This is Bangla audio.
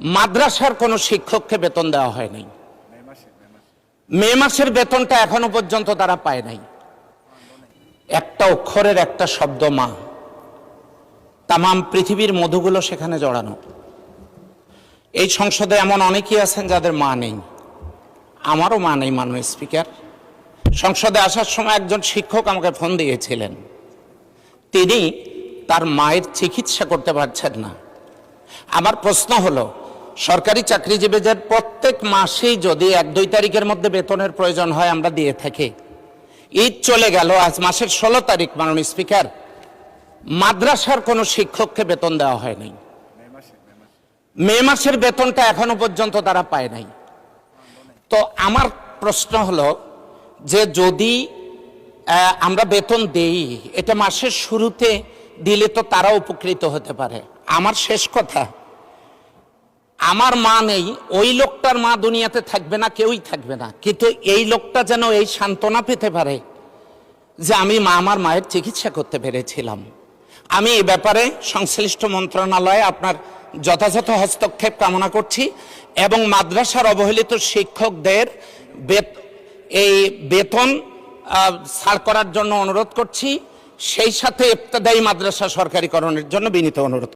মাদ্রাসার কোনো শিক্ষককে বেতন দেওয়া হয় নাই। মে মাসের বেতনটা এখনো পর্যন্ত তারা পায় নাই। একটা অক্ষরের একটা শব্দ মা, তামাম পৃথিবীর মধুগুলো সেখানে জড়ানো। এই সংসদে এমন অনেকেই আছেন যাদের মা নেই, আমারও মা নেই। মাননীয় স্পিকার, সংসদে আসার সময় একজন শিক্ষক আমাকে ফোন দিয়েছিলেন, তিনি তার মায়ের চিকিৎসা করতে পারছেন না। আমার প্রশ্ন হলো, সরকারি চাকরিজীবীদের প্রত্যেক মাসেই যদি 1-2 তারিখের মধ্যে বেতনের প্রয়োজন হয় আমরা দিয়ে থাকি। ঈদ চলে গেল, আজ মাসের 16 তারিখ। মাননীয় স্পিকার, মাদ্রাসার কোনো শিক্ষককে বেতন দেওয়া হয়নি। মে মাসের বেতনটা এখনো পর্যন্ত তারা পায় নাই। তো আমার প্রশ্ন হলো যে যদি আমরা বেতন দেই, এটা মাসের শুরুতে দিলে তো তারা উপকৃত হতে পারে। আমার শেষ কথা, আমার মা নেই, ওই লোকটার মা দুনিয়াতে থাকবে না, কেউই থাকবে না, কিন্তু এই লোকটা যেন এই সান্ত্বনা পেতে পারে যে আমি আমার মায়ের চিকিৎসা করতে পেরেছিলাম। আমি এই ব্যাপারে সংশ্লিষ্ট মন্ত্রণালয়ে আপনার যথাযথ হস্তক্ষেপ কামনা করছি এবং মাদ্রাসার অবহেলিত শিক্ষকদের এই বেতন ছাড় করার জন্য অনুরোধ করছি। সেই সাথে ইবতেদায়ী মাদ্রাসা সরকারিকরণের জন্য বিনীত অনুরোধ।